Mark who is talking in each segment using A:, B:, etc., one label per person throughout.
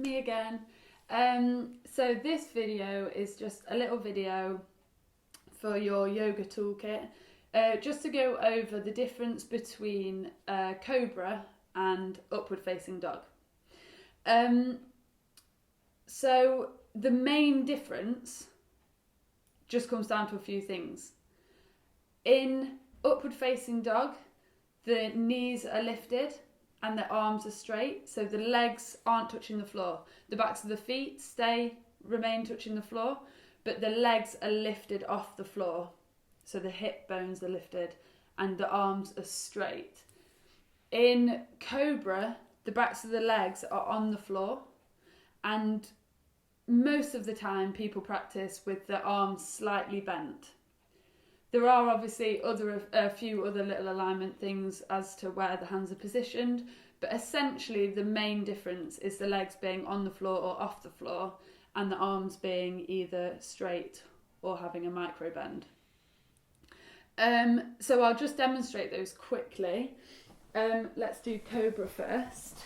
A: me again. So this video is just a little video for your yoga toolkit, just to go over the difference between Cobra and upward facing dog. So the main difference just comes down to a few things. In upward facing dog, the knees are lifted and the arms are straight, so the legs aren't touching the floor. The backs of the feet remain touching the floor, but the legs are lifted off the floor. So the hip bones are lifted and the arms are straight. In Cobra, the backs of the legs are on the floor, and most of the time people practice with the arms slightly bent. There are obviously a few other little alignment things as to where the hands are positioned, but essentially the main difference is the legs being on the floor or off the floor, and the arms being either straight or having a micro bend. So I'll just demonstrate those quickly. Let's do Cobra first.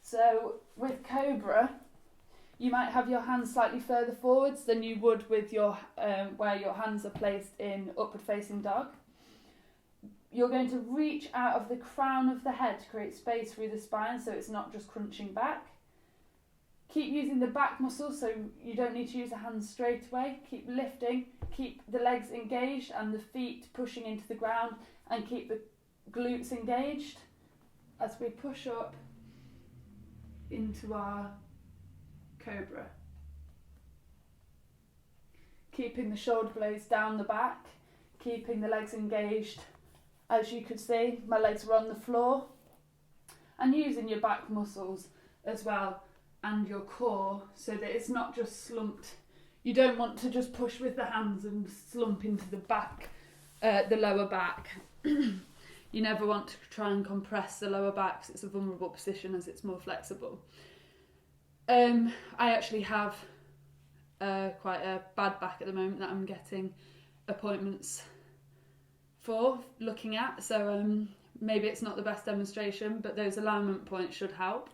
A: So with Cobra, you might have your hands slightly further forwards than you would with your where your hands are placed in upward facing dog. You're going to reach out of the crown of the head to create space through the spine, so it's not just crunching back. Keep using the back muscles, so you don't need to use the hands straight away. Keep lifting, keep the legs engaged and the feet pushing into the ground, and keep the glutes engaged as we push up into our Cobra. Keeping the shoulder blades down the back, keeping the legs engaged. As you could see, my legs are on the floor, and using your back muscles as well and your core so that it's not just slumped. You don't want to just push with the hands and slump into the back, the lower back. You never want to try and compress the lower back because it's a vulnerable position as it's more flexible. I actually have quite a bad back at the moment that I'm getting appointments for looking at, so maybe it's not the best demonstration, but those alignment points should help.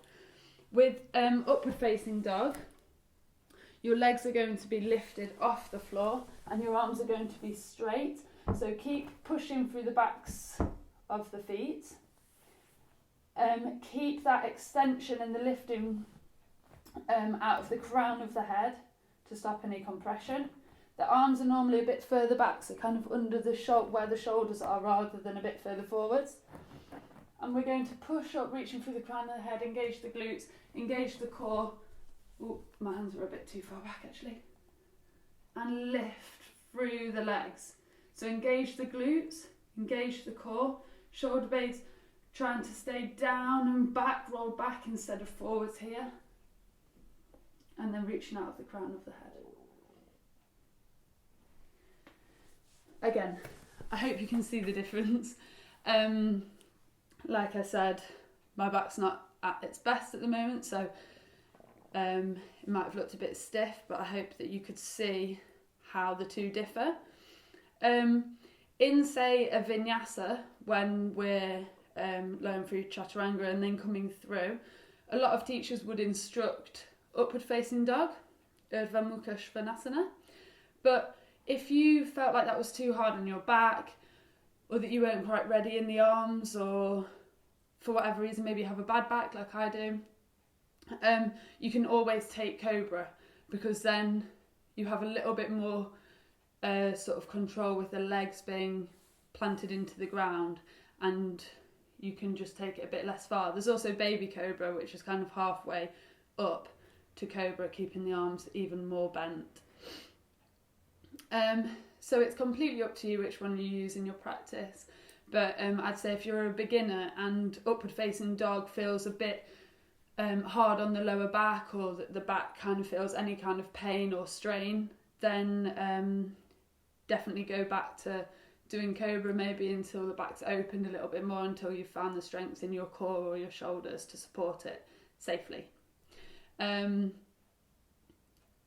A: With upward facing dog, your legs are going to be lifted off the floor and your arms are going to be straight, so keep pushing through the backs of the feet. Keep that extension and the lifting out of the crown of the head to stop any compression. The arms are normally a bit further back, so kind of under the where the shoulders are rather than a bit further forwards. And we're going to push up, reaching through the crown of the head, engage the glutes, engage the core. Ooh, my hands are a bit too far back actually. And lift through the legs. So engage the glutes, engage the core, shoulder blades trying to stay down and back, roll back instead of forwards here. And then reaching out of the crown of the head. Again, I hope you can see the difference. Like I said, my back's not at its best at the moment, so it might have looked a bit stiff, but I hope that you could see how the two differ. In, say, a vinyasa, when we're learning through chaturanga and then coming through, a lot of teachers would instruct upward facing dog, Urdhva Mukha Svanasana, but if you felt like that was too hard on your back, or that you weren't quite ready in the arms, or for whatever reason, maybe you have a bad back like I do, you can always take Cobra, because then you have a little bit more sort of control with the legs being planted into the ground, and you can just take it a bit less far. There's also Baby Cobra, which is kind of halfway up to Cobra, keeping the arms even more bent. So it's completely up to you which one you use in your practice, but I'd say if you're a beginner and upward facing dog feels a bit hard on the lower back, or that the back kind of feels any kind of pain or strain, then definitely go back to doing Cobra, maybe until the back's opened a little bit more, until you've found the strength in your core or your shoulders to support it safely.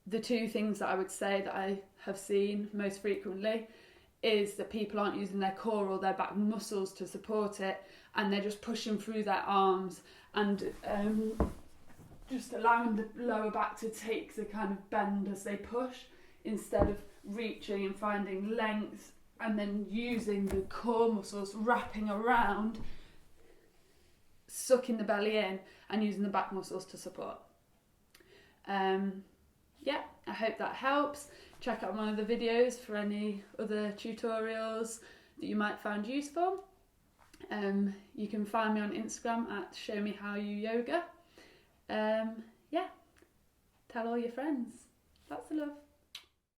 A: The two things that I would say that I have seen most frequently is that people aren't using their core or their back muscles to support it, and they're just pushing through their arms and just allowing the lower back to take the kind of bend as they push, instead of reaching and finding length and then using the core muscles wrapping around, sucking the belly in and using the back muscles to support. Yeah, I hope that helps. Check out my other videos for any other tutorials that you might find useful. You can find me on Instagram at showmehowuyoga. Yeah, tell all your friends. Lots of love.